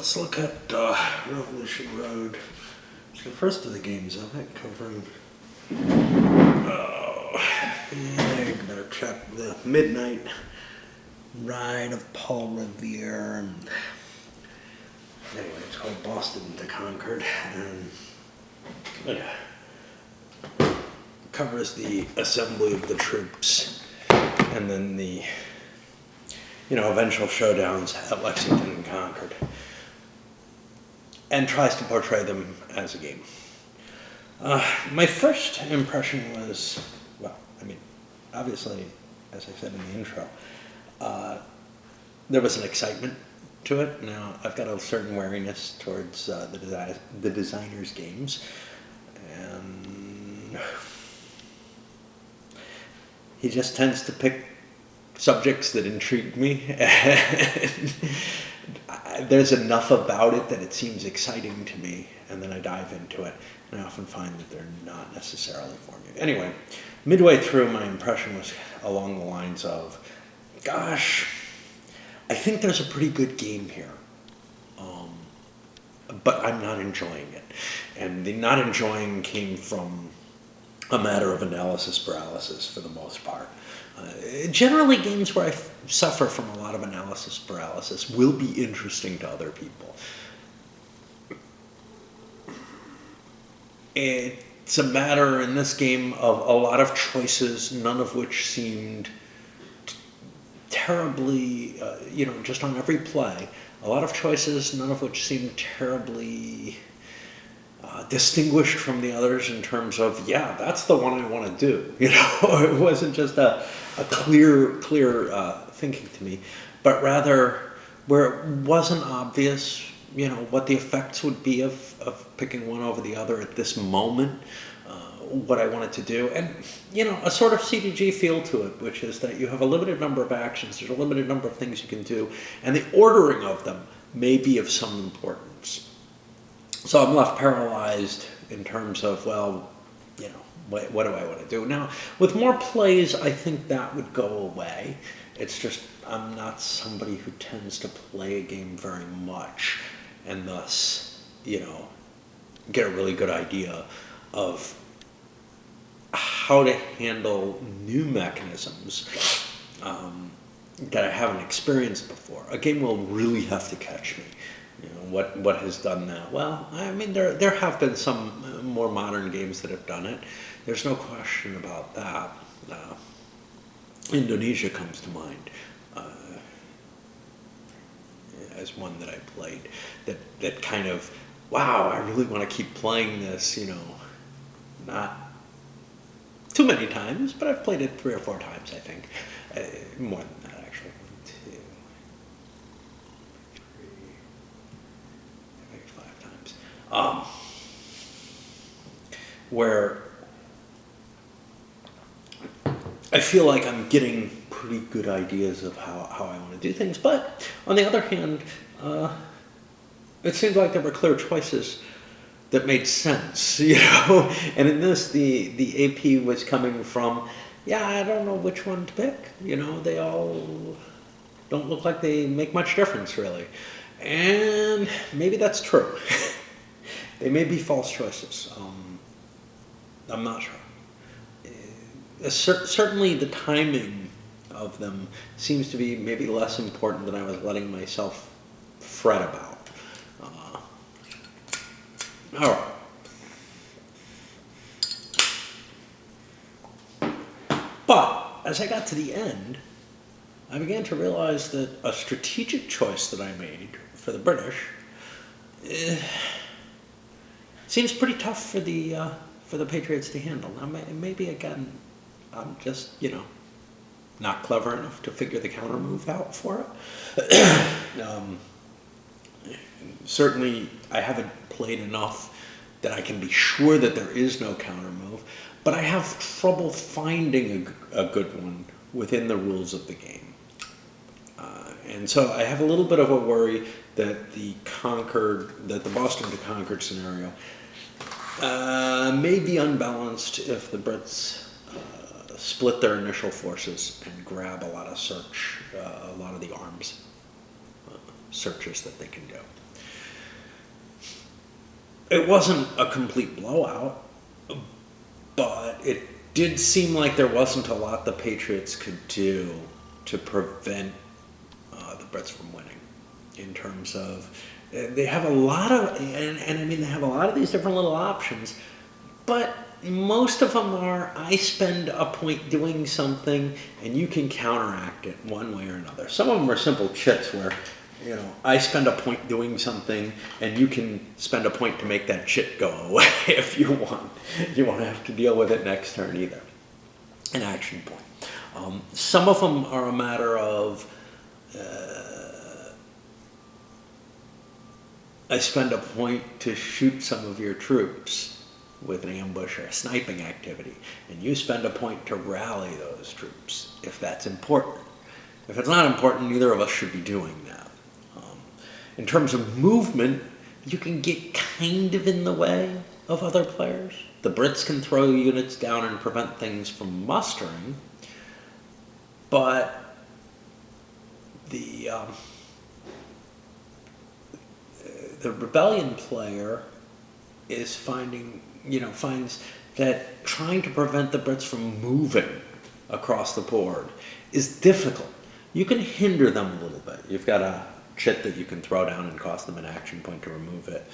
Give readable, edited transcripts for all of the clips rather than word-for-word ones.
let's look at Revolution Road. It's the first of the games of it, covering. Yeah, you better check the Midnight Ride of Paul Revere. And anyway, it's called Boston to Concord, and covers the assembly of the troops, and then the eventual showdowns at Lexington and Concord, and tries to portray them as a game. My first impression was, obviously, as I said in the intro, there was an excitement to it. Now, I've got a certain wariness towards the designer's games, and he just tends to pick subjects that intrigue me, and there's enough about it that it seems exciting to me, and then I dive into it, and I often find that they're not necessarily for me. Anyway, midway through, my impression was along the lines of, gosh, I think there's a pretty good game here, but I'm not enjoying it. And the not enjoying came from a matter of analysis paralysis for the most part. Generally, games where I suffer from a lot of analysis paralysis will be interesting to other people. It's a matter in this game of a lot of choices, none of which seemed terribly, just on every play, a lot of choices, none of which seemed terribly distinguished from the others in terms of, that's the one I want to do. It wasn't just a clear thinking to me, but rather where it wasn't obvious, what the effects would be of picking one over the other at this moment, what I wanted to do, and a sort of CDG feel to it, which is that you have a limited number of actions, there's a limited number of things you can do, and the ordering of them may be of some importance. So I'm left paralyzed in terms of, what do I want to do? Now, with more plays, I think that would go away. It's just I'm not somebody who tends to play a game very much, and thus, get a really good idea of how to handle new mechanisms that I haven't experienced before. A game will really have to catch me. What has done that? Well, there have been some more modern games that have done it. There's no question about that. Indonesia comes to mind as one that I played that kind of, wow, I really want to keep playing this, not too many times, but I've played it 3 or 4 times, I think. More than that, actually. 1, 2, 3, maybe 5 times. Where I feel like I'm getting pretty good ideas of how I want to do things, but on the other hand, it seemed like there were clear choices that made sense, and in this, the AP was coming from, I don't know which one to pick, they all don't look like they make much difference, really, and maybe that's true. They may be false choices. I'm not sure. Certainly the timing of them seems to be maybe less important than I was letting myself fret about. All right. But as I got to the end, I began to realize that a strategic choice that I made for the British seems pretty tough for the Patriots to handle. Now, maybe again, I'm just not clever enough to figure the counter move out for it. Certainly, I haven't played enough that I can be sure that there is no counter move, but I have trouble finding a good one within the rules of the game. And so I have a little bit of a worry that the Boston to Concord scenario may be unbalanced if the Brits split their initial forces and grab a lot of the arms searches that they can do. It wasn't a complete blowout, but it did seem like there wasn't a lot the Patriots could do to prevent the Brits from winning. In terms of, they have a lot of, and I mean, they have a lot of these different little options, but most of them are, I spend a point doing something and you can counteract it one way or another. Some of them are simple chits where, you know, I spend a point doing something and you can spend a point to make that chit go away if you want. You won't have to deal with it next turn either. An action point. Some of them are a matter of, I spend a point to shoot some of your troops with an ambush or a sniping activity, and you spend a point to rally those troops, if that's important. If it's not important, neither of us should be doing that. In terms of movement, you can get kind of in the way of other players. The Brits can throw units down and prevent things from mustering, but the rebellion player is finds that trying to prevent the Brits from moving across the board is difficult. You can hinder them a little bit. You've got a chit that you can throw down and cost them an action point to remove it,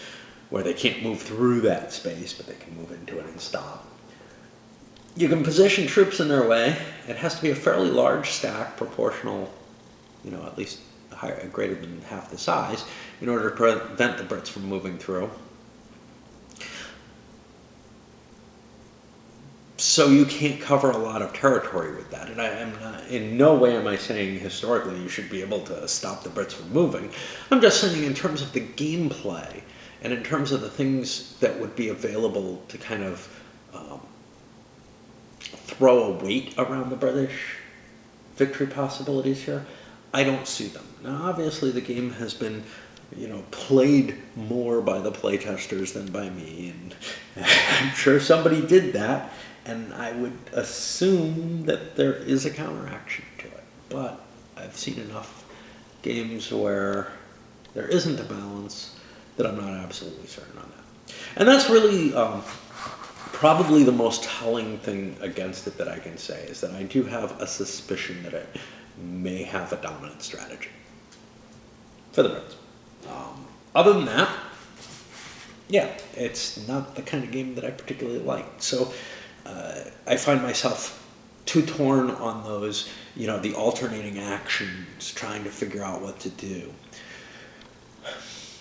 where they can't move through that space, but they can move into it and stop. You can position troops in their way. It has to be a fairly large stack, proportional, at least higher, greater than half the size, in order to prevent the Brits from moving through. So you can't cover a lot of territory with that. And I am not, in no way am I saying historically you should be able to stop the Brits from moving. I'm just saying in terms of the gameplay and in terms of the things that would be available to kind of throw a weight around the British victory possibilities here, I don't see them. Now, obviously, the game has been, played more by the playtesters than by me, and I'm sure somebody did that, and I would assume that there is a counteraction to it. But I've seen enough games where there isn't a balance that I'm not absolutely certain on that. And that's really probably the most telling thing against it that I can say, is that I do have a suspicion that it may have a dominant strategy for the Brits. Other than that, yeah, it's not the kind of game that I particularly like. So I find myself too torn on those, the alternating actions, trying to figure out what to do.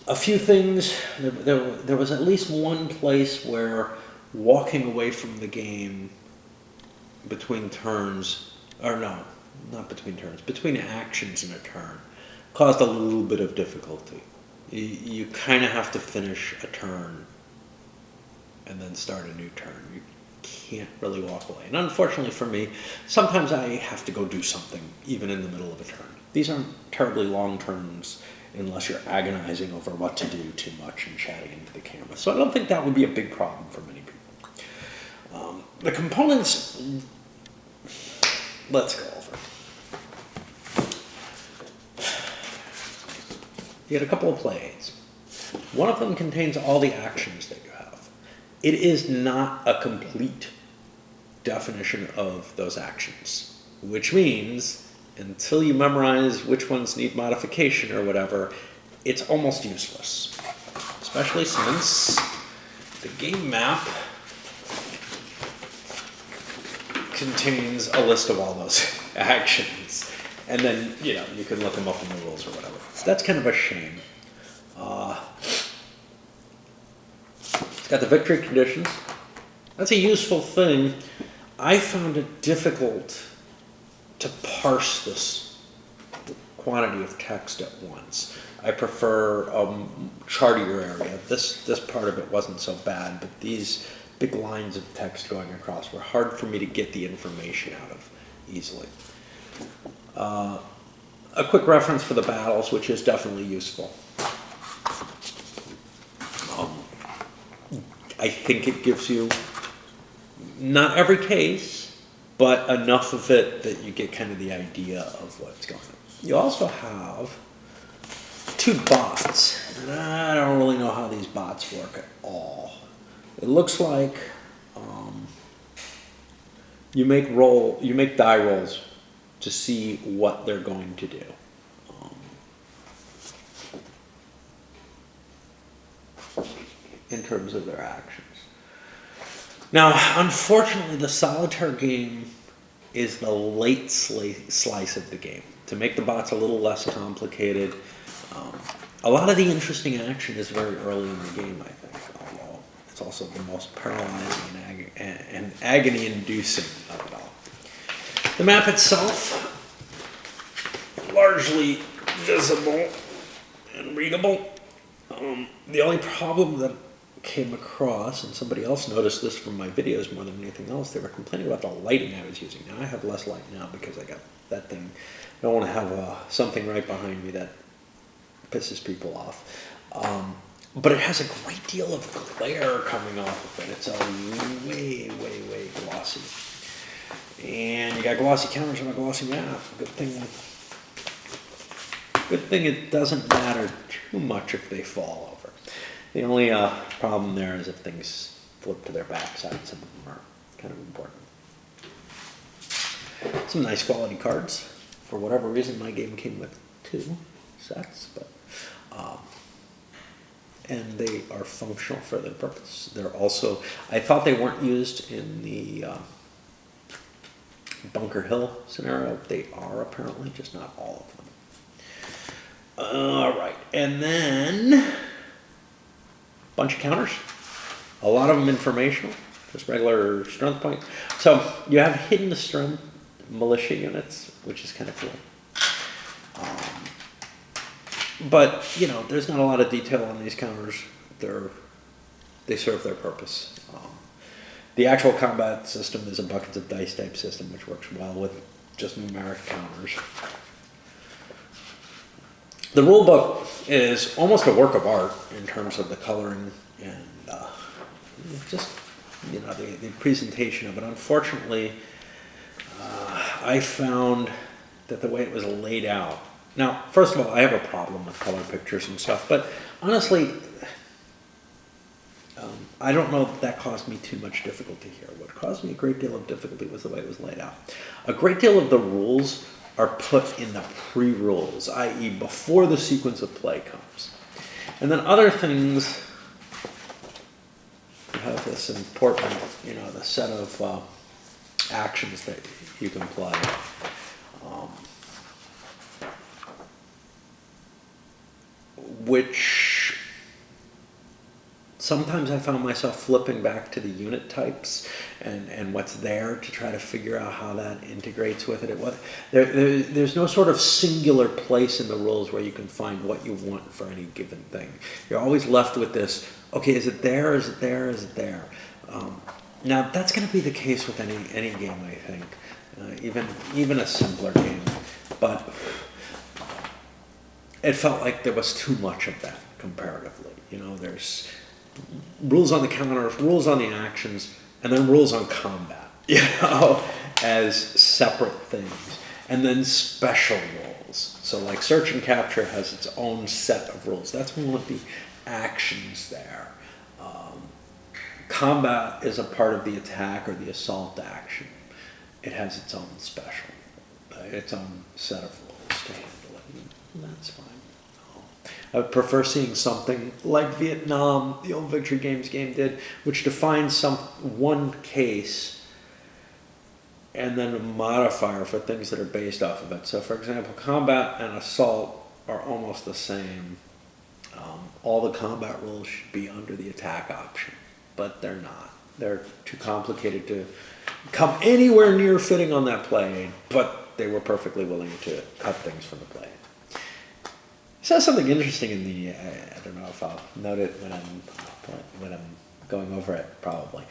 A few things, there was at least one place where walking away from the game between turns, or no, not between turns, between actions in a turn, caused a little bit of difficulty. You kind of have to finish a turn and then start a new turn. You can't really walk away. And unfortunately for me, sometimes I have to go do something even in the middle of a turn. These aren't terribly long turns unless you're agonizing over what to do too much and chatting into the camera. So I don't think that would be a big problem for many people. The components, let's go over. You get a couple of play aids. One of them contains all the actions that you have. It is not a complete definition of those actions, which means until you memorize which ones need modification or whatever, it's almost useless. Especially since the game map contains a list of all those actions. And then, you can look them up in the rules or whatever. So that's kind of a shame. It's got the victory conditions. That's a useful thing. I found it difficult to parse this quantity of text at once. I prefer chartier area. This part of it wasn't so bad, but these big lines of text going across were hard for me to get the information out of easily. A quick reference for the battles, which is definitely useful. I think it gives you, not every case, but enough of it that you get kind of the idea of what's going on. You also have two bots. And I don't really know how these bots work at all. It looks like you make die rolls to see what they're going to do. In terms of their actions. Now, unfortunately, the Solitaire game is the late slice of the game. To make the bots a little less complicated, a lot of the interesting action is very early in the game, I think, although it's also the most paralyzing and agony-inducing of it all. The map itself, largely visible and readable. The only problem that came across, and somebody else noticed this from my videos more than anything else, they were complaining about the lighting I was using. Now I have less light now because I got that thing. I don't want to have something right behind me that pisses people off. But it has a great deal of glare coming off of it. It's a way, way, way glossy. And you got glossy counters on a glossy map. Good thing it doesn't matter too much if they fall over. The only problem there is if things flip to their backside. Some of them are kind of important. Some nice quality cards. For whatever reason, my game came with 2 sets, but and they are functional for their purpose. They're also, I thought they weren't used in the Bunker Hill scenario. They are apparently, just not all of them. All right, and then bunch of counters, a lot of them informational, just regular strength point. So you have hidden strength militia units, which is kind of cool. But you know, there's not a lot of detail on these counters. They serve their purpose. The actual combat system is a buckets of dice type system, which works well with just numeric counters. The rulebook is almost a work of art in terms of the coloring and just, you know, the presentation of it. Unfortunately, I found that the way it was laid out. Now, first of all, I have a problem with color pictures and stuff, but honestly, I don't know if that caused me too much difficulty here. What caused me a great deal of difficulty was the way it was laid out. A great deal of the rules are put in the pre-rules, i.e. before the sequence of play comes. And then other things, you have this important, you know, the set of actions that you can play. Which sometimes I found myself flipping back to the unit types and what's there to try to figure out how that integrates with it. There's no sort of singular place in the rules where you can find what you want for any given thing. You're always left with this, okay, is it there, is it there, is it there? Now, that's going to be the case with any game, I think, even a simpler game. But it felt like there was too much of that comparatively. You know, there's rules on the counters, rules on the actions, and then rules on combat, you know, as separate things. And then special rules. So like search and capture has its own set of rules. That's one of the actions there. Combat is a part of the attack or the assault action. It has its own special, its own set of rules to handle it. And that's fine. I would prefer seeing something like Vietnam, the old Victory Games game did, which defines one case and then a modifier for things that are based off of it. So for example, combat and assault are almost the same. All the combat rules should be under the attack option, but they're not. They're too complicated to come anywhere near fitting on that play aid, but they were perfectly willing to cut things from the play aid. It says something interesting in the, I don't know if I'll note it when I'm going over it, probably,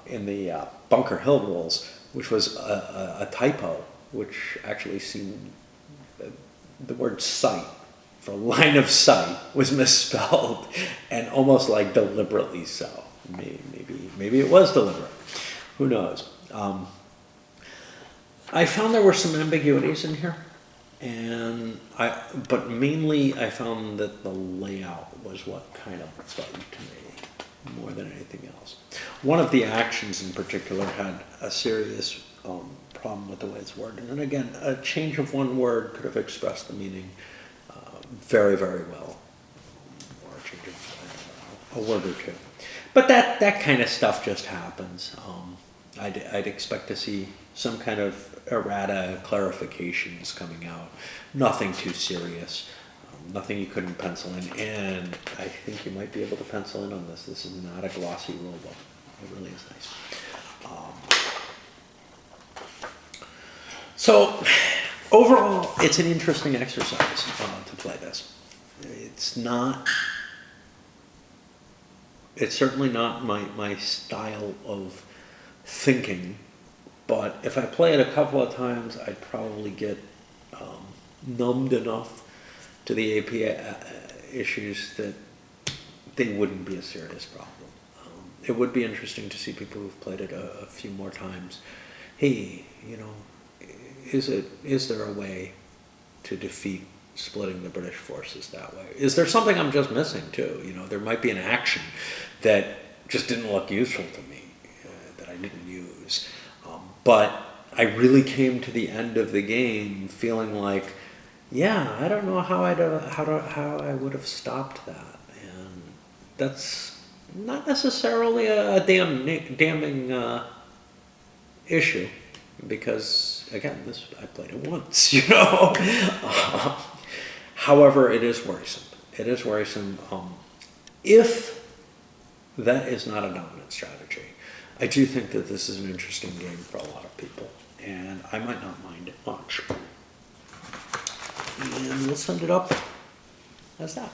in the Bunker Hill rules, which was a typo, which actually seemed, the word sight for line of sight was misspelled, and almost like deliberately so. Maybe it was deliberate. Who knows? I found there were some ambiguities in here. But mainly I found that the layout was what kind of bugged me more than anything else. One of the actions in particular had a serious problem with the way it's worded. And again, a change of one word could have expressed the meaning very, very well. Or a change of, I don't know, a word or two. But that kind of stuff just happens. I'd expect to see some kind of errata clarifications coming out. Nothing too serious. Nothing you couldn't pencil in. And I think you might be able to pencil in on this. This is not a glossy rulebook. It really is nice. So overall, it's an interesting exercise to play this. It's certainly not my style of thinking, but if I play it a couple of times, I'd probably get numbed enough to the AP issues that they wouldn't be a serious problem. It would be interesting to see people who've played it a few more times. Hey, is there a way to defeat splitting the British forces that way? Is there something I'm just missing too? There might be an action that just didn't look useful to me, that I didn't use. But I really came to the end of the game feeling like, yeah, I don't know how I would have stopped that. And that's not necessarily a damning issue, because again, I played it once, However, it is worrisome. It is worrisome. If that is not a dominant strategy, I do think that this is an interesting game for a lot of people, and I might not mind it much. And we'll send it up as that.